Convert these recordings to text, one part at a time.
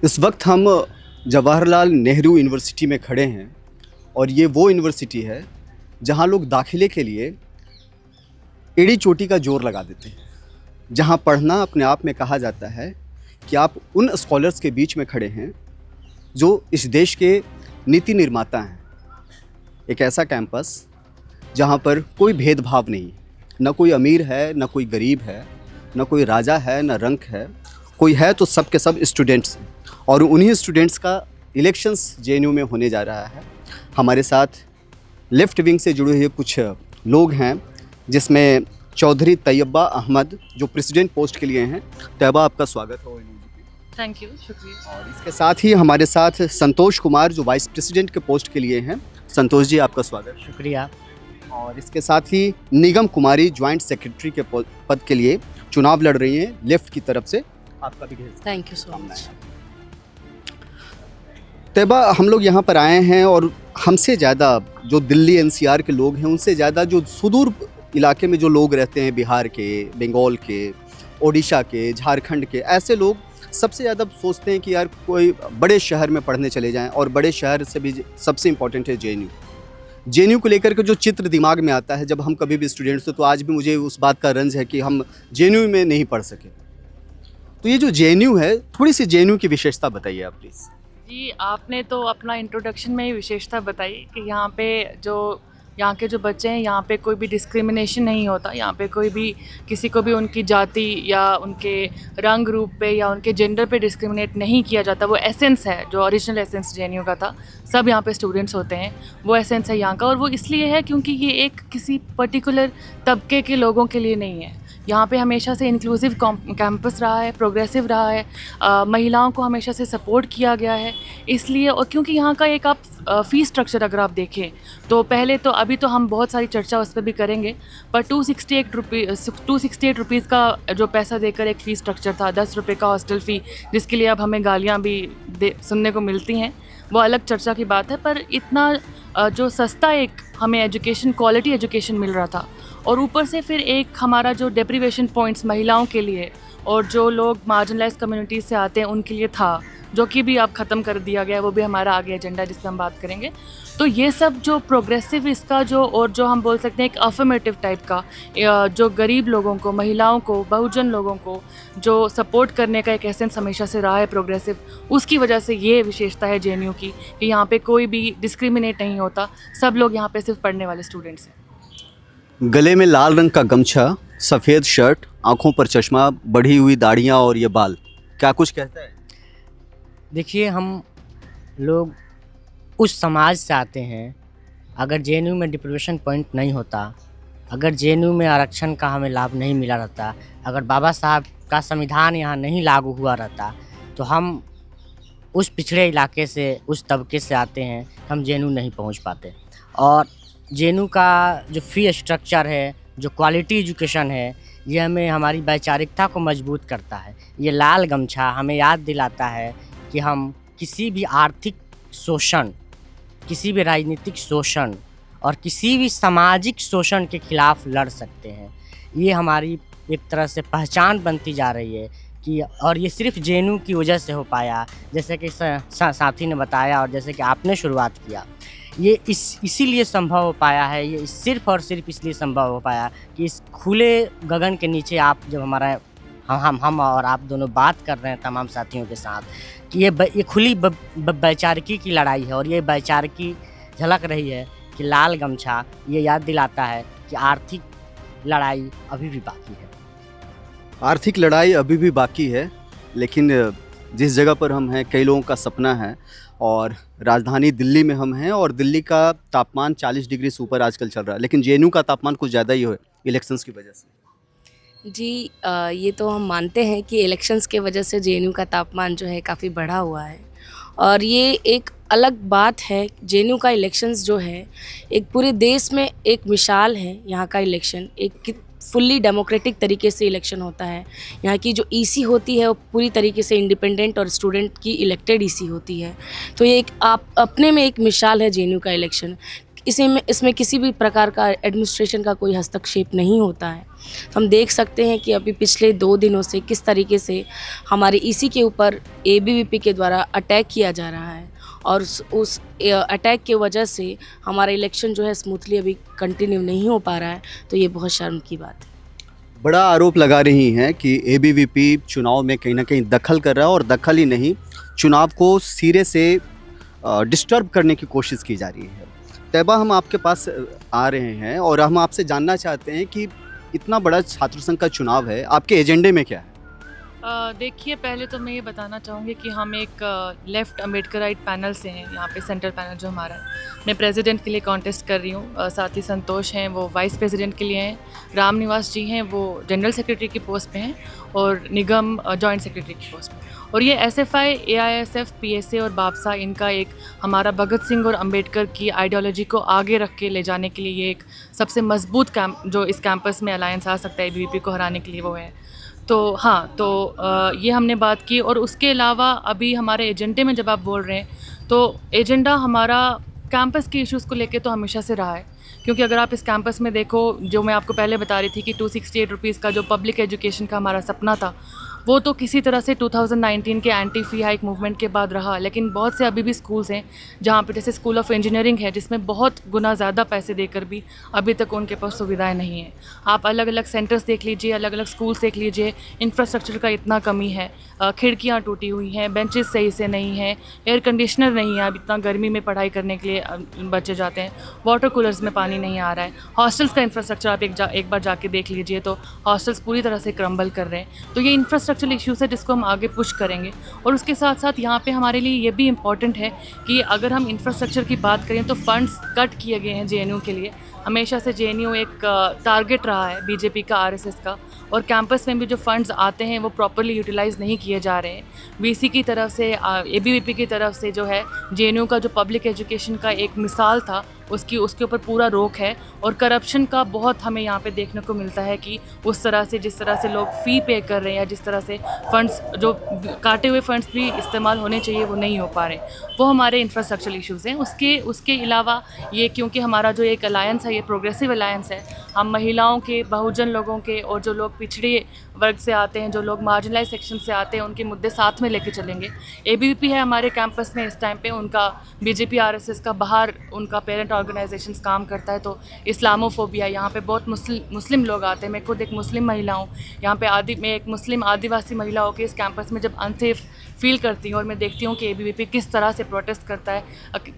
इस वक्त हम जवाहरलाल नेहरू यूनिवर्सिटी में खड़े हैं और ये वो यूनिवर्सिटी है जहाँ लोग दाखिले के लिए एड़ी चोटी का जोर लगा देते हैं, जहाँ पढ़ना अपने आप में कहा जाता है कि आप उन स्कॉलर्स के बीच में खड़े हैं जो इस देश के नीति निर्माता हैं। एक ऐसा कैंपस जहाँ पर कोई भेदभाव नहीं, न कोई अमीर है न कोई गरीब है, न कोई राजा है न रंक है, कोई है तो सब के सब स्टूडेंट्स हैं और उन्हीं स्टूडेंट्स का इलेक्शंस जेएनयू में होने जा रहा है। हमारे साथ लेफ़्ट विंग से जुड़े हुए कुछ लोग हैं, जिसमें चौधरी तैयबा अहमद जो प्रेसिडेंट पोस्ट के लिए हैं। तैयबा, आपका स्वागत हो। थैंक यू, शुक्रिया। और इसके साथ ही हमारे साथ संतोष कुमार जो वाइस प्रेसिडेंट के पोस्ट के लिए हैं। संतोष जी, आपका स्वागत। शुक्रिया। और इसके साथ ही निगम कुमारी ज्वाइंट सेक्रेटरी के पद के लिए चुनाव लड़ रही हैं लेफ्ट की तरफ से। आपका भी thank you so much. Tayyaba, हम लोग यहाँ पर आए हैं और हमसे ज़्यादा जो दिल्ली एनसीआर के लोग हैं, उनसे ज़्यादा जो सुदूर इलाके में जो लोग रहते हैं, बिहार के, बंगाल के, ओडिशा के, झारखंड के, ऐसे लोग सबसे ज़्यादा सोचते हैं कि यार कोई बड़े शहर में पढ़ने चले जाएं। और बड़े शहर से भी सबसे इम्पोर्टेंट है जेएनयू। जेएनयू को लेकर के जो चित्र दिमाग में आता है जब हम कभी भी स्टूडेंट्स हो, तो आज भी मुझे उस बात का रंज है कि हम जेएनयू में नहीं पढ़ सके। तो ये जो जेएनयू है, थोड़ी सी जेएनयू की विशेषता बताइए आप प्लीज़। जी, आपने तो अपना इंट्रोडक्शन में ही विशेषता बताई कि यहाँ के जो बच्चे हैं, यहाँ पे कोई भी डिस्क्रिमिनेशन नहीं होता। यहाँ पे कोई भी किसी को भी उनकी जाति या उनके रंग रूप पे या उनके जेंडर पे डिस्क्रिमिनेट नहीं किया जाता। वो एसेंस है, जो ओरिजिनल एसेंस जेएनयू का था। सब यहाँ पे स्टूडेंट्स होते हैं, वो एसेंस है यहाँ का। और वो इसलिए है क्योंकि ये एक किसी पर्टिकुलर तबके के लोगों के लिए नहीं है। यहाँ पे हमेशा से इंक्लूसिव कैंपस रहा है, प्रोग्रेसिव रहा है, महिलाओं को हमेशा से सपोर्ट किया गया है। इसलिए, और क्योंकि यहाँ का एक आप फ़ीस स्ट्रक्चर अगर आप देखें तो पहले तो, अभी तो हम बहुत सारी चर्चा उस पर भी करेंगे, पर 268 रुपीज़ का जो पैसा देकर एक फ़ीस स्ट्रक्चर था, 10 रुपये का हॉस्टल फ़ी, जिसके लिए अब हमें गालियाँ भी सुनने को मिलती हैं, वो अलग चर्चा की बात है। पर इतना जो सस्ता एक हमें एजुकेशन, क्वालिटी एजुकेशन मिल रहा था, और ऊपर से फिर एक हमारा जो डेप्रीवेशन पॉइंट्स महिलाओं के लिए और जो लोग मार्जिनलाइज कम्युनिटीज़ से आते हैं उनके लिए था, जो कि भी अब ख़त्म कर दिया गया है। वो भी हमारा आगे एजेंडा जिस पर हम बात करेंगे। तो ये सब जो प्रोग्रेसिव इसका जो, और जो हम बोल सकते हैं एक अफर्मेटिव टाइप का, जो गरीब लोगों को, महिलाओं को, बहुजन लोगों को जो सपोर्ट करने का एक एसेंस हमेशा से रहा है प्रोग्रेसिव, उसकी वजह से ये विशेषता है जेएनयू की कि यहाँ पे कोई भी डिस्क्रिमिनेट नहीं होता। सब लोग यहाँ पे सिर्फ पढ़ने वाले स्टूडेंट्स हैं। गले में लाल रंग का गमछा, सफ़ेद शर्ट, आंखों पर चश्मा, बढ़ी हुई दाढ़ियाँ और ये बाल, क्या कुछ कहता है? देखिए, हम लोग उस समाज से आते हैं, अगर जेएनयू में डिप्रीवेशन पॉइंट नहीं होता, अगर जेएनयू में आरक्षण का हमें लाभ नहीं मिला रहता, अगर बाबा साहब का संविधान यहाँ नहीं लागू हुआ रहता, तो हम उस पिछड़े इलाके से, उस तबके से आते हैं, हम जेएनयू नहीं पहुँच पाते। और जेएनयू का जो फ़ी स्ट्रक्चर है, जो क्वालिटी एजुकेशन है, ये हमें हमारी वैचारिकता को मजबूत करता है। ये लाल गमछा हमें याद दिलाता है कि हम किसी भी आर्थिक शोषण, किसी भी राजनीतिक शोषण और किसी भी सामाजिक शोषण के खिलाफ लड़ सकते हैं। ये हमारी एक तरह से पहचान बनती जा रही है कि, और ये सिर्फ जेएनयू की वजह से हो पाया, जैसे कि साथी ने बताया और जैसे कि आपने शुरुआत किया। ये इसीलिए संभव हो पाया है, ये सिर्फ और सिर्फ इसलिए संभव हो पाया कि इस खुले गगन के नीचे आप जब हमारा हम और आप दोनों बात कर रहे हैं तमाम साथियों के साथ, कि ये खुली वैचारिकी की लड़ाई है। और ये वैचारिकी झलक रही है कि लाल गमछा ये याद दिलाता है कि आर्थिक लड़ाई अभी भी बाकी है। आर्थिक लड़ाई अभी भी बाकी है, लेकिन जिस जगह पर हम हैं, कई लोगों का सपना है। और राजधानी दिल्ली में हम हैं और दिल्ली का तापमान 40 डिग्री से ऊपर आजकल चल रहा है, लेकिन जेएनयू का तापमान कुछ ज़्यादा ही है इलेक्शंस की वजह से। जी, ये तो हम मानते हैं कि इलेक्शंस के वजह से जेएनयू का तापमान जो है काफ़ी बढ़ा हुआ है, और ये एक अलग बात है। जेएनयू का इलेक्शंस जो है एक पूरे देश में एक मिसाल है। यहाँ का इलेक्शन एक फुल्ली डेमोक्रेटिक तरीके से इलेक्शन होता है। यहाँ की जो ईसी होती है वो पूरी तरीके से इंडिपेंडेंट और स्टूडेंट की इलेक्टेड ईसी होती है। तो ये एक आप अपने में एक मिसाल है जेएनयू का इलेक्शन। इसमें किसी भी प्रकार का एडमिनिस्ट्रेशन का कोई हस्तक्षेप नहीं होता है। तो हम देख सकते हैं कि अभी पिछले 2 दिनों से किस तरीके से हमारे ईसी के ऊपर एबीवीपी के द्वारा अटैक किया जा रहा है और उस अटैक की वजह से हमारा इलेक्शन जो है स्मूथली अभी कंटिन्यू नहीं हो पा रहा है। तो ये बहुत शर्म की बात है। बड़ा आरोप लगा रही हैं कि एबीवीपी चुनाव में कहीं ना कहीं दखल कर रहा है, और दखल ही नहीं, चुनाव को सिरे से डिस्टर्ब करने की कोशिश की जा रही है। तैयबा, हम आपके पास आ रहे हैं और हम आपसे जानना चाहते हैं कि इतना बड़ा छात्र संघ का चुनाव है, आपके एजेंडे में क्या है? देखिए, पहले तो मैं ये बताना चाहूँगी कि हम एक लेफ़्ट अम्बेडकराइट पैनल से हैं, यहाँ पे सेंट्रल पैनल जो हमारा है। मैं प्रेसिडेंट के लिए कॉन्टेस्ट कर रही हूँ। साथ ही संतोष हैं, वो वाइस प्रेसिडेंट के लिए हैं। राम निवास जी हैं, वो जनरल सेक्रेटरी की पोस्ट पे हैं, और निगम जॉइंट सेक्रेटरी की पोस्ट पे। और ये एसएफआई, एआईएसएफ, पीएसए और बापसा, इनका एक हमारा भगत सिंह और अंबेडकर की आइडियोलॉजी को आगे रख के ले जाने के लिए ये एक सबसे मजबूत कैंप जो इस कैंपस में अलायंस आ सकता है एबीवीपी को हराने के लिए, वो है। तो हाँ, तो ये हमने बात की। और उसके अलावा अभी हमारे एजेंडे में जब आप बोल रहे हैं, तो एजेंडा हमारा कैंपस के इश्यूज़ को लेके तो हमेशा से रहा है। क्योंकि अगर आप इस कैंपस में देखो, जो मैं आपको पहले बता रही थी कि 268 रुपीज़ का जो पब्लिक एजुकेशन का हमारा सपना था, वो तो किसी तरह से 2019 के एंटी फ़ी हाइक मूवमेंट के बाद रहा। लेकिन बहुत से अभी भी स्कूल्स हैं जहाँ पे, जैसे स्कूल ऑफ इंजीनियरिंग है, जिसमें बहुत गुना ज़्यादा पैसे देकर भी अभी तक उनके पास सुविधाएं नहीं हैं। आप अलग अलग सेंटर्स देख लीजिए, अलग अलग स्कूल्स देख लीजिए, इंफ्रास्ट्रक्चर का इतना कमी है, खिड़कियाँ टूटी हुई हैं, बेंचेस सही से नहीं हैं, एयर कंडीशनर नहीं है। अब इतना गर्मी में पढ़ाई करने के लिए बच्चे जाते हैं, वाटर कूलर्स में पानी नहीं आ रहा है। हॉस्टल्स का इंफ्रास्ट्रक्चर आप एक बार जाके देख लीजिए, तो हॉस्टल्स पूरी तरह से क्रम्बल कर रहे हैं। तो ये इंफ्रास्ट्रक्चरल इश्यूज़ है जिसको हम आगे पुश करेंगे। और उसके साथ साथ यहाँ पे हमारे लिए ये भी इम्पॉर्टेंट है कि अगर हम इंफ्रास्ट्रक्चर की बात करें, तो फंड्स कट किए गए हैं जेएनयू के लिए। हमेशा से जेएनयू एक टारगेट रहा है बीजेपी का, आरएसएस का। और कैंपस में भी जो फंड्स आते हैं वो प्रॉपर्ली यूटिलाइज़ नहीं किए जा रहे हैं। वीसी की तरफ से, एबीवीपी की तरफ से जो है, जेएनयू का जो पब्लिक एजुकेशन का एक मिसाल था, उसके ऊपर पूरा रोक है। और करप्शन का बहुत हमें यहाँ पे देखने को मिलता है कि उस तरह से, जिस तरह से लोग फ़ी पे कर रहे हैं, या जिस तरह से फंड्स, जो काटे हुए फंड्स भी इस्तेमाल होने चाहिए, वो नहीं हो पा रहे। वो हमारे इंफ्रास्ट्रक्चरल इश्यूज़ हैं। उसके अलावा ये, क्योंकि हमारा जो एक अलायंस है, ये प्रोग्रेसिव अलायंस है, हम महिलाओं के, बहुजन लोगों के, और जो लोग पिछड़े वर्ग से आते हैं, जो लोग मार्जिनलाइज सेक्शन से आते हैं, उनके मुद्दे साथ में लेके चलेंगे। एबीवीपी है हमारे कैंपस में इस टाइम पे, उनका बीजेपी आरएसएस का बाहर उनका पेरेंट ऑर्गेनाइजेशंस काम करता है। तो इस्लामोफोबिया, यहाँ पे बहुत मुस्लिम लोग आते हैं। मैं खुद एक मुस्लिम महिला हूँ यहाँ पे, मैं एक मुस्लिम आदिवासी महिला होकर इस कैंपस में जब अनसेफ फील करती हूँ, और मैं देखती हूँ कि एबीवीपी किस तरह से प्रोटेस्ट करता है,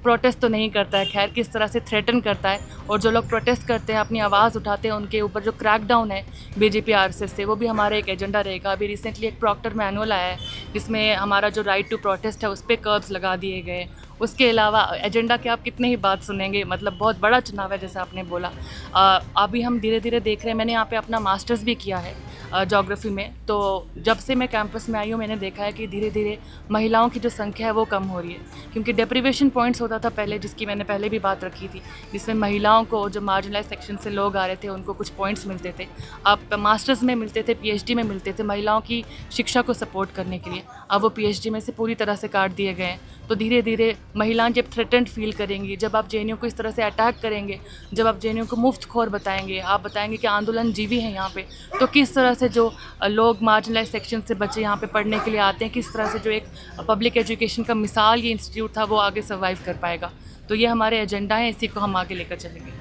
प्रोटेस्ट तो नहीं करता है खैर, किस तरह से थ्रेटन करता है। और जो लोग प्रोटेस्ट करते हैं, अपनी आवाज़ उठाते हैं, उनके ऊपर जो क्रैकडाउन है बीजेपी आरएसएस से, वो भी हमारा एक एजेंडा रहेगा। अभी रिसेंटली एक प्रॉक्टर मैनुअल आया है जिसमें हमारा जो राइट टू प्रोटेस्ट है, उस पर कर्ब्स लगा दिए गए। उसके अलावा एजेंडा की आप कितने ही बात सुनेंगे, मतलब बहुत बड़ा चुनाव है जैसे आपने बोला। अभी हम धीरे धीरे देख रहे हैं, मैंने यहाँ पे अपना मास्टर्स भी किया है ज्योग्राफी में। तो जब से मैं कैंपस में आई हूँ, मैंने देखा है कि धीरे धीरे महिलाओं की जो संख्या है वो कम हो रही है। क्योंकि डेप्रिवेशन पॉइंट्स होता था पहले, जिसकी मैंने पहले भी बात रखी थी, जिसमें महिलाओं को, जो मार्जिनलाइज सेक्शन से लोग आ रहे थे, उनको कुछ पॉइंट्स मिलते थे। अब मास्टर्स में मिलते थे, पीएचडी में मिलते थे, महिलाओं की शिक्षा को सपोर्ट करने के लिए। अब वो पीएचडी में से पूरी तरह से काट दिए गए हैं। तो धीरे धीरे महिलाएं जब थ्रेटेंड फील करेंगी, जब आप जेएनयू को इस तरह से अटैक करेंगे, जब आप जेएनयू को मुफ्त खोर बताएंगे, आप बताएंगे कि आंदोलन जीवी हैं यहाँ पे, तो किस तरह से जो लोग मार्जिनलाइज सेक्शन से बच्चे यहाँ पे पढ़ने के लिए आते हैं, किस तरह से जो एक पब्लिक एजुकेशन का मिसाल ये इंस्टीट्यूट था, वो आगे सर्वाइव कर पाएगा। तो ये हमारे एजेंडा है, इसी को हम आगे लेकर चलेंगे।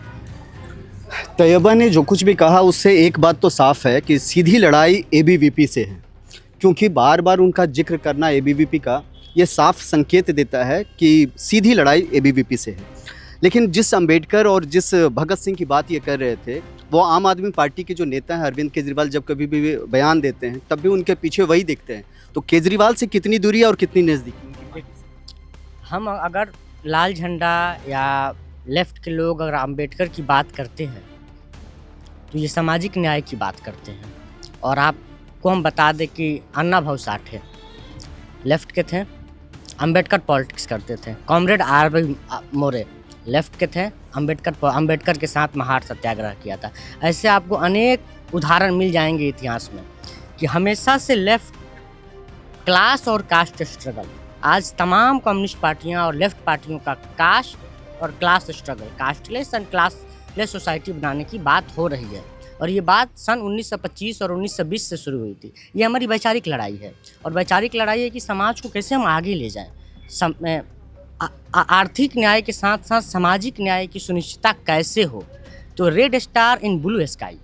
तैयबा ने जो कुछ भी कहा, उससे एक बात तो साफ है कि सीधी लड़ाई एबीवीपी से है। क्योंकि बार बार उनका जिक्र करना एबीवीपी का, ये साफ संकेत देता है कि सीधी लड़ाई एबीवीपी से है। लेकिन जिस अंबेडकर और जिस भगत सिंह की बात ये कर रहे थे, वो आम आदमी पार्टी के जो नेता हैं अरविंद केजरीवाल, जब कभी भी बयान देते हैं, तब भी उनके पीछे वही दिखते हैं। तो केजरीवाल से कितनी दूरी है और कितनी नज़दीकी? हम अगर लाल झंडा या लेफ़्ट के लोग अगर अंबेडकर की बात करते हैं, तो ये सामाजिक न्याय की बात करते हैं। और आपको हम बता दें कि अन्ना भाऊ साठे लेफ़्ट के थे, अंबेडकर पॉलिटिक्स करते थे। Comrade RB. मोरे लेफ़्ट के थे, अंबेडकर के साथ महार सत्याग्रह किया था। ऐसे आपको अनेक उदाहरण मिल जाएंगे इतिहास में कि हमेशा से लेफ़्ट क्लास और कास्ट स्ट्रगल, आज तमाम कम्युनिस्ट पार्टियां और लेफ़्ट पार्टियों का कास्ट और class struggle, casteless and classless society बनाने की बात हो रही है। और ये बात सन 1925 और 1920 से शुरू हुई थी। ये हमारी वैचारिक लड़ाई है, और वैचारिक लड़ाई है कि समाज को कैसे हम आगे ले जाएं। आर्थिक न्याय के साथ साथ सामाजिक न्याय की सुनिश्चितता कैसे हो। तो red star in blue sky,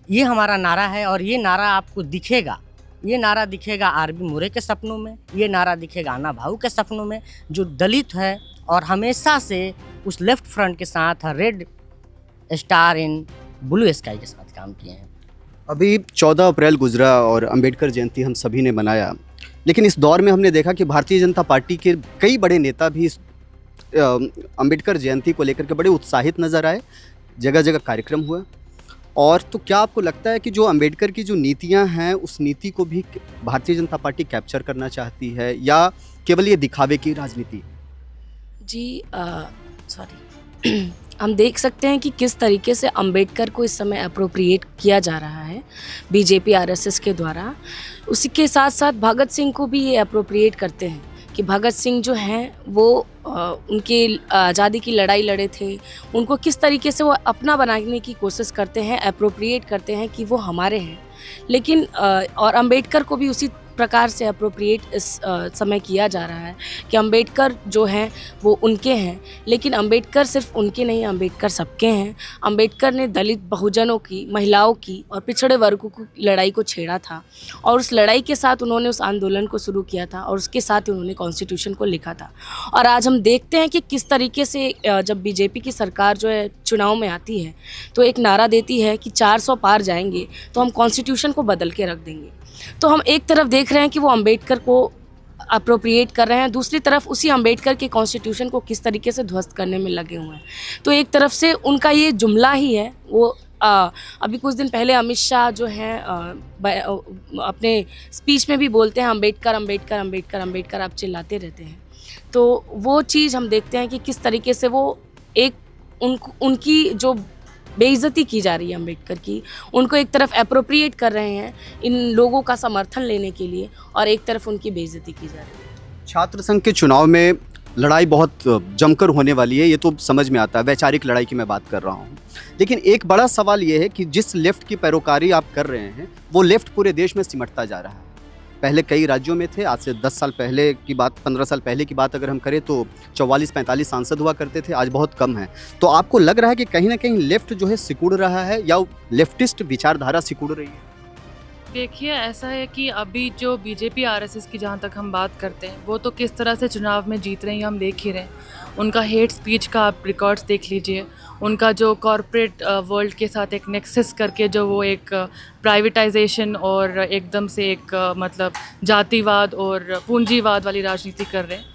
ये हमारा नारा है। और ये नारा आपको दिखेगा, ये नारा दिखेगा आरबी मोरे के सपनों में, ये नारा दिखेगा अन्ना भाऊ के सपनों में, जो दलित है और हमेशा से उस लेफ्ट फ्रंट के साथ red star in blue sky के साथ काम किए हैं। अभी 14 अप्रैल गुजरा और अंबेडकर जयंती हम सभी ने मनाया, लेकिन इस दौर में हमने देखा कि भारतीय जनता पार्टी के कई बड़े नेता भी इस अंबेडकर जयंती को लेकर के बड़े उत्साहित नज़र आए, जगह जगह कार्यक्रम हुए। और तो क्या आपको लगता है कि जो अंबेडकर की जो नीतियां हैं उस नीति को भी भारतीय जनता पार्टी कैप्चर करना चाहती है, या केवल ये दिखावे की राजनीति? जी सॉरी हम देख सकते हैं कि किस तरीके से अंबेडकर को इस समय अप्रोप्रिएट किया जा रहा है बीजेपी आरएसएस के द्वारा। उसी के साथ साथ भगत सिंह को भी ये अप्रोप्रिएट करते हैं कि भगत सिंह जो हैं वो उनके आज़ादी की लड़ाई लड़े थे, उनको किस तरीके से वो अपना बनाने की कोशिश करते हैं, अप्रोप्रिएट करते हैं कि वो हमारे हैं। लेकिन और अंबेडकर को भी उसी प्रकार से अप्रोप्रिएट इस समय किया जा रहा है कि अंबेडकर जो हैं वो उनके हैं, लेकिन अंबेडकर सिर्फ उनके नहीं, अंबेडकर सबके हैं। अंबेडकर ने दलित बहुजनों की, महिलाओं की और पिछड़े वर्गों की लड़ाई को छेड़ा था, और उस लड़ाई के साथ उन्होंने उस आंदोलन को शुरू किया था, और उसके साथ ही उन्होंने कॉन्स्टिट्यूशन को लिखा था। और आज हम देखते हैं कि किस तरीके से जब बीजेपी की सरकार जो है चुनाव में आती है तो एक नारा देती है कि 400 पार जाएंगे तो हम कॉन्स्टिट्यूशन को बदल के रख देंगे। तो हम एक तरफ देख रहे हैं कि वो अंबेडकर को अप्रोप्रिएट कर रहे हैं, दूसरी तरफ उसी अंबेडकर के कॉन्स्टिट्यूशन को किस तरीके से ध्वस्त करने में लगे हुए हैं। तो एक तरफ से उनका ये जुमला ही है। वो अभी कुछ दिन पहले अमित शाह जो हैं अपने स्पीच में भी बोलते हैं अंबेडकर अंबेडकर अंबेडकर अंबेडकर, आप चिल्लाते रहते हैं। तो वो चीज़ हम देखते हैं कि किस तरीके से वो एक उनकी जो बेइज्जती की जा रही है अंबेडकर की, उनको एक तरफ अप्रोप्रिएट कर रहे हैं इन लोगों का समर्थन लेने के लिए, और एक तरफ उनकी बेइज्जती की जा रही है। छात्र संघ के चुनाव में लड़ाई बहुत जमकर होने वाली है, ये तो समझ में आता है, वैचारिक लड़ाई की मैं बात कर रहा हूँ। लेकिन एक बड़ा सवाल ये है कि जिस लेफ्ट की पैरोकारी आप कर रहे हैं वो लेफ्ट पूरे देश में सिमटता जा रहा है। पहले कई राज्यों में थे, आज से 10 साल पहले की बात, 15 साल पहले की बात अगर हम करें तो 44-45 सांसद हुआ करते थे, आज बहुत कम है। तो आपको लग रहा है कि कहीं ना कहीं लेफ्ट जो है सिकुड़ रहा है, या लेफ्टिस्ट विचारधारा सिकुड़ रही है? देखिए, ऐसा है कि अभी जो बीजेपी आरएसएस की जहाँ तक हम बात करते हैं, वो तो किस तरह से चुनाव में जीत रहे हैं हम देख ही रहे हैं। उनका हेट स्पीच का आप रिकॉर्ड्स देख लीजिए, उनका जो कॉरपोरेट वर्ल्ड के साथ एक नेक्सस करके जो वो एक प्राइवेटाइजेशन और एकदम से एक मतलब जातिवाद और पूंजीवाद वाली राजनीति कर रहे हैं।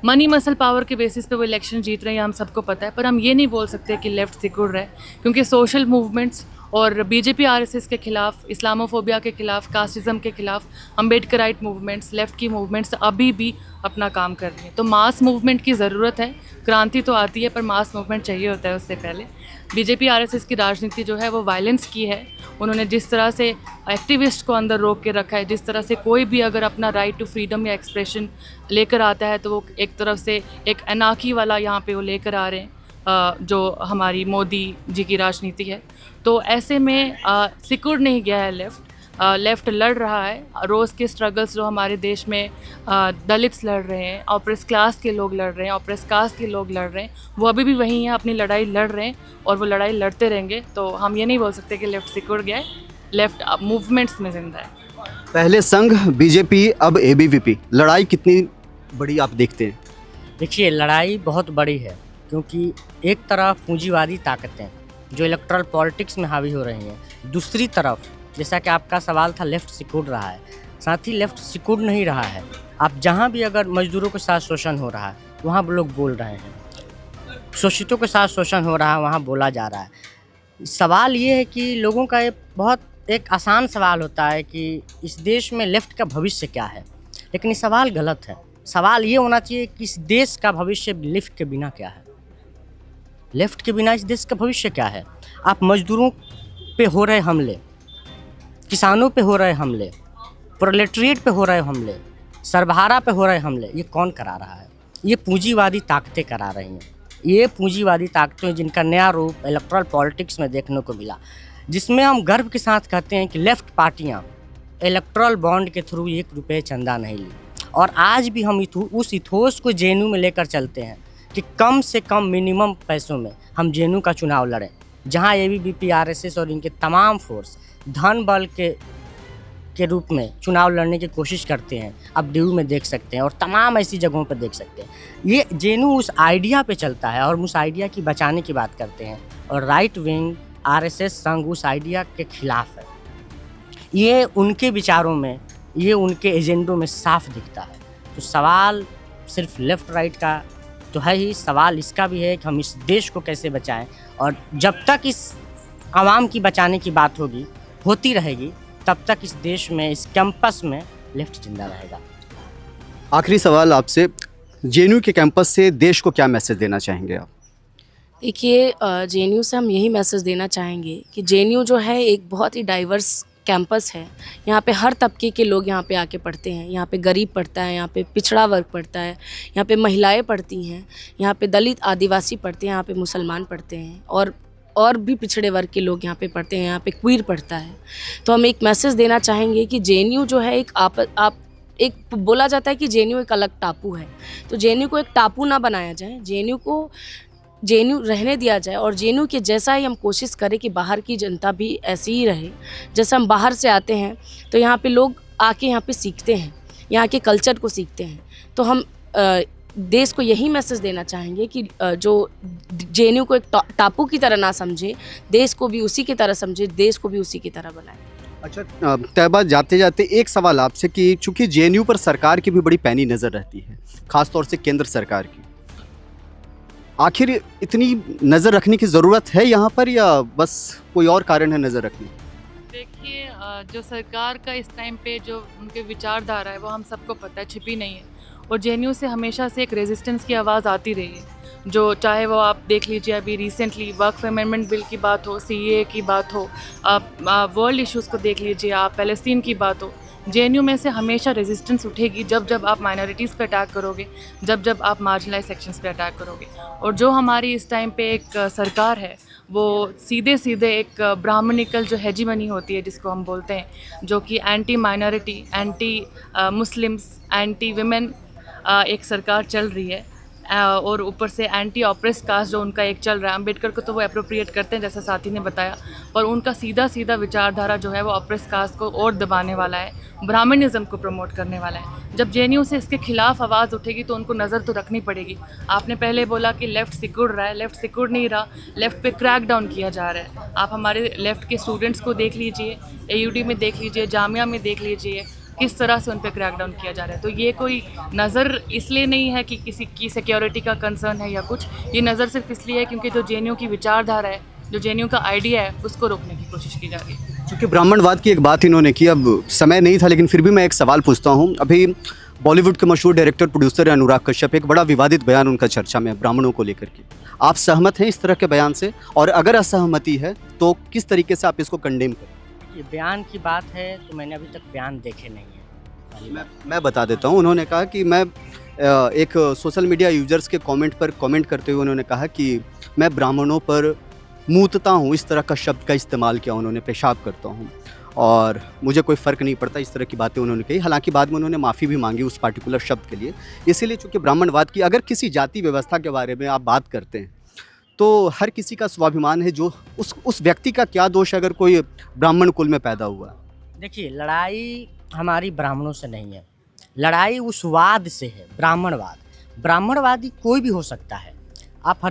मनी मसल पावर के बेसिस पे वो इलेक्शन जीत रहे हैं, हम सबको पता है। पर हम ये नहीं बोल सकते कि लेफ़्ट सिकुड़ रहा है, क्योंकि सोशल मूवमेंट्स और बीजेपी आरएसएस के खिलाफ, इस्लामोफोबिया के खिलाफ, कास्टिज़म के खिलाफ अम्बेडकराइट मूवमेंट्स, लेफ़्ट की मूवमेंट्स अभी भी अपना काम कर रही हैं। तो मास मूवमेंट की ज़रूरत है। क्रांति तो आती है पर मास मूवमेंट चाहिए होता है उससे पहले। बीजेपी आरएसएस की राजनीति जो है वो वायलेंस की है। उन्होंने जिस तरह से एक्टिविस्ट को अंदर रोक के रखा है, जिस तरह से कोई भी अगर अपना राइट टू फ्रीडम या एक्सप्रेशन लेकर आता है तो वो एक तरफ से एक अनाकी वाला यहाँ पे वो लेकर आ रहे हैं, जो हमारी मोदी जी की राजनीति है। तो ऐसे में सिकुड़ नहीं गया है लेफ़्ट। लेफ़्ट लड़ रहा है। रोज़ के स्ट्रगल्स जो हमारे देश में दलित्स लड़ रहे हैं, ऑप्रेस क्लास के लोग लड़ रहे हैं, ऑप्रेस कास्ट के लोग लड़ रहे हैं, वो अभी भी वहीं हैं, अपनी लड़ाई लड़ रहे हैं और वो लड़ाई लड़ते रहेंगे। तो हम ये नहीं बोल सकते कि लेफ़्ट सिकुड़ गया है। लेफ़्ट मूवमेंट्स में ज़िंदा है। पहले संघ बीजेपी, अब एबीवीपी, लड़ाई कितनी बड़ी आप देखते हैं? देखिए, लड़ाई बहुत बड़ी है, क्योंकि एक तरफ पूंजीवादी ताकतें जो इलेक्ट्रल पॉलिटिक्स में हावी हो रही हैं, दूसरी तरफ जैसा कि आपका सवाल था लेफ़्ट सिकुड़ रहा है, साथ ही लेफ़्ट सिकुड़ नहीं रहा है। आप जहाँ भी अगर मजदूरों के साथ शोषण हो रहा है वहाँ लोग बोल रहे हैं, शोषितों के साथ शोषण हो रहा है वहाँ बोला जा रहा है। सवाल ये है कि लोगों का ये बहुत एक आसान सवाल होता है कि इस देश में लेफ़्ट का भविष्य क्या है, लेकिन ये सवाल गलत है। सवाल ये होना चाहिए कि इस देश का भविष्य लेफ़्ट के बिना क्या है, लेफ़्ट के बिना इस देश का भविष्य क्या है। आप मजदूरों पे हो रहे हमले, किसानों पे हो रहे हमले, प्रोलेटरिएट पे हो रहे हमले, सर्वहारा पे हो रहे हमले, ये कौन करा रहा है? ये पूंजीवादी ताकतें करा रही हैं। ये पूंजीवादी ताकतें जिनका नया रूप इलेक्टोरल पॉलिटिक्स में देखने को मिला, जिसमें हम गर्व के साथ कहते हैं कि लेफ्ट पार्टियां इलेक्टोरल बॉन्ड के थ्रू 1 रुपये चंदा नहीं ली। और आज भी हम उस इथोस को जेएनयू में लेकर चलते हैं कि कम से कम मिनिमम पैसों में हम जेएनयू का चुनाव लड़ें, जहां एबीवीपी, आरएसएस और इनके तमाम फोर्स धन बल के रूप में चुनाव लड़ने की कोशिश करते हैं। अब डीयू में देख सकते हैं और तमाम ऐसी जगहों पर देख सकते हैं। ये जेएनयू उस आइडिया पे चलता है और उस आइडिया की बचाने की बात करते हैं, और राइट विंग आरएसएस संघ उस आइडिया के खिलाफ है। ये उनके विचारों में, ये उनके एजेंडों में साफ दिखता है। तो सवाल सिर्फ लेफ़्ट राइट का तो है ही, सवाल इसका भी है कि हम इस देश को कैसे बचाएं, और जब तक इस आवाम की बचाने की बात होती रहेगी, तब तक इस देश में, इस कैंपस में लेफ्ट जिंदा रहेगा। आखिरी सवाल आपसे, जेएनयू के कैंपस से देश को क्या मैसेज देना चाहेंगे आप? देखिए, जेएनयू से हम यही मैसेज देना चाहेंगे कि जेएनयू जो है एक बहुत ही डाइवर्स कैंपस है। यहाँ पे हर तबके के लोग यहाँ पे आके पढ़ते हैं। यहाँ पे गरीब पढ़ता है, यहाँ पे पिछड़ा वर्ग पढ़ता है, यहाँ पे महिलाएं पढ़ती हैं, यहाँ पे दलित आदिवासी पढ़ते हैं, यहाँ पे मुसलमान पढ़ते हैं, और भी पिछड़े वर्ग के लोग यहाँ पे पढ़ते हैं, यहाँ पे क्वीर पढ़ता है। तो हम एक मैसेज देना चाहेंगे कि जेएनयू जो है एक बोला जाता है कि जेएनयू एक अलग टापू है, तो जेएनयू को एक टापू ना बनाया जाए, जेएनयू रहने दिया जाए, और जेएनयू के जैसा ही हम कोशिश करें कि बाहर की जनता भी ऐसी ही रहे। जैसे हम बाहर से आते हैं तो यहाँ पे लोग आके यहाँ पे सीखते हैं, यहाँ के कल्चर को सीखते हैं। तो हम देश को यही मैसेज देना चाहेंगे कि जो जेएनयू को एक टापू की तरह ना समझे, देश को भी उसी की तरह समझे, देश को भी उसी की तरह बनाए। अच्छा तैयबा, जाते जाते एक सवाल आपसे कि चूंकि जेएनयू पर सरकार की भी बड़ी पैनी नज़र रहती है, ख़ासतौर से केंद्र सरकार की, आखिर इतनी नज़र रखने की ज़रूरत है यहाँ पर, या बस कोई और कारण है नज़र रखने की? देखिए, जो सरकार का इस टाइम पे जो उनके विचारधारा है वो हम सबको पता है, छिपी नहीं है। और जेएनयू से हमेशा से एक रेजिस्टेंस की आवाज़ आती रही है, जो चाहे वो आप देख लीजिए अभी रिसेंटली वक्फ अमेंडमेंट बिल की बात हो, सीएए की बात हो, आप वर्ल्ड इश्यूज़ को देख लीजिए, आप पैलेस्टीन की बात हो, जेएनयू में से हमेशा रेजिस्टेंस उठेगी जब आप माइनॉरिटीज़ पे अटैक करोगे, जब आप मार्जिनलाइज सेक्शंस पे अटैक करोगे। और जो हमारी इस टाइम पे एक सरकार है, वो सीधे एक ब्राह्मणिकल जो हेजीमनी होती है जिसको हम बोलते हैं, जो कि anti minority, anti Muslims, anti women एक सरकार चल रही है, और ऊपर से एंटी ऑप्रेस कास्ट जो उनका एक चल रहा है। अम्बेडकर को तो वो अप्रोप्रिएट करते हैं जैसा साथी ने बताया, पर उनका सीधा विचारधारा जो है वो ऑप्रेस कास्ट को और दबाने वाला है, ब्राह्मणिज़्म को प्रमोट करने वाला है। जब जेएनयू से इसके खिलाफ आवाज़ उठेगी तो उनको नज़र तो रखनी पड़ेगी। आपने पहले बोला कि लेफ़्ट सिकुड़ रहा है, लेफ़्ट सिकुड़ नहीं रहा, लेफ़्ट पे क्रैक डाउन किया जा रहा है। आप हमारे लेफ़्ट के स्टूडेंट्स को देख लीजिए, एयूडी में देख लीजिए, जामिया में देख लीजिए, किस तरह से उन पर क्रैकडाउन किया जा रहा है। तो ये कोई नज़र इसलिए नहीं है कि किसी की सिक्योरिटी का कंसर्न है या कुछ, ये नज़र सिर्फ इसलिए है क्योंकि जो जेएनयू की विचारधारा है, जो जेएनयू का आइडिया है, उसको रोकने की कोशिश की जा रही है। क्योंकि ब्राह्मणवाद की एक बात इन्होंने की, अब समय नहीं था लेकिन फिर भी मैं एक सवाल पूछता हूँ। अभी बॉलीवुड के मशहूर डायरेक्टर प्रोड्यूसर अनुराग कश्यप, एक बड़ा विवादित बयान उनका चर्चा में है ब्राह्मणों को लेकर के। आप सहमत हैं इस तरह के बयान से, और अगर असहमति है तो किस तरीके से आप इसको कंडेम करें? ये बयान की बात है तो मैंने अभी तक बयान देखे नहीं है। मैं बता देता हूँ। उन्होंने कहा कि मैं एक सोशल मीडिया यूजर्स के कमेंट पर कमेंट करते हुए उन्होंने कहा कि मैं ब्राह्मणों पर मूतता हूँ, इस तरह का शब्द का इस्तेमाल किया उन्होंने, पेशाब करता हूँ और मुझे कोई फ़र्क नहीं पड़ता, इस तरह की बातें उन्होंने कही। हालांकि बाद में उन्होंने माफ़ी भी मांगी उस पार्टिकुलर शब्द के लिए। इसीलिए चूँकि ब्राह्मणवाद की, अगर किसी जाति व्यवस्था के बारे में आप बात करते हैं तो हर किसी का स्वाभिमान है, जो उस व्यक्ति का क्या दोष है अगर कोई ब्राह्मण कुल में पैदा हुआ। देखिए, लड़ाई हमारी ब्राह्मणों से नहीं है, लड़ाई उस वाद से है, ब्राह्मणवाद। ब्राह्मणवादी कोई भी हो सकता है। आप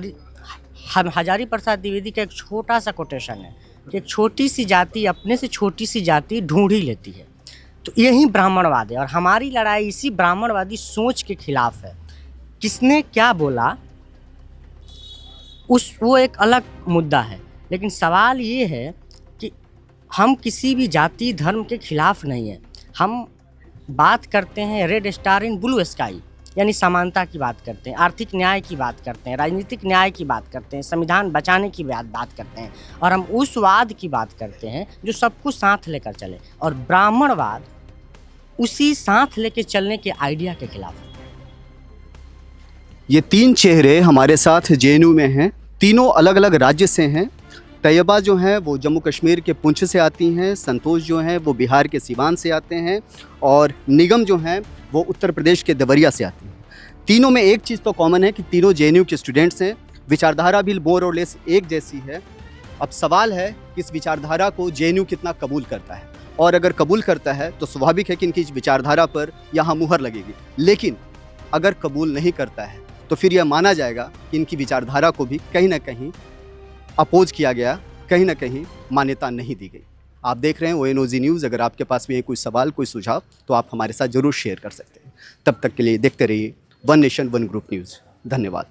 हजारी प्रसाद द्विवेदी का एक छोटा सा कोटेशन है कि एक छोटी सी जाति अपने से छोटी सी जाति ढूंढ ही लेती है, तो यही ब्राह्मणवाद है। और हमारी लड़ाई इसी ब्राह्मणवादी सोच के खिलाफ है। किसने क्या बोला वो एक अलग मुद्दा है, लेकिन सवाल ये है कि हम किसी भी जाति धर्म के खिलाफ नहीं हैं। हम बात करते हैं red star in blue sky, यानी समानता की बात करते हैं, आर्थिक न्याय की बात करते हैं, राजनीतिक न्याय की बात करते हैं, संविधान बचाने की बात करते हैं, और हम उस वाद की बात करते हैं जो सबको साथ लेकर चले। और ब्राह्मणवाद उसी साथ लेकर चलने के आइडिया के खिलाफ है। ये 3 चेहरे हमारे साथ जेएनयू में हैं, तीनों अलग अलग राज्य से हैं। तैयबा जो हैं वो जम्मू कश्मीर के पुंछ से आती हैं, संतोष जो हैं वो बिहार के सीवान से आते हैं और निगम जो हैं वो उत्तर प्रदेश के देवरिया से आती हैं। तीनों में एक चीज़ तो कॉमन है कि तीनों जेएनयू के स्टूडेंट्स हैं, विचारधारा भी मोर और लेस एक जैसी है। अब सवाल है कि इस विचारधारा को जेएनयू कितना कबूल करता है, और अगर कबूल करता है तो स्वाभाविक है कि इनकी इस विचारधारा पर यहाँ मुहर लगेगी। लेकिन अगर कबूल नहीं करता है तो फिर यह माना जाएगा कि इनकी विचारधारा को भी कहीं ना कहीं अपोज किया गया, कहीं ना कहीं मान्यता नहीं दी गई। आप देख रहे हैं ONOG न्यूज़। अगर आपके पास भी है कोई सवाल, कोई सुझाव, तो आप हमारे साथ ज़रूर शेयर कर सकते हैं। तब तक के लिए देखते रहिए one nation one group news. धन्यवाद।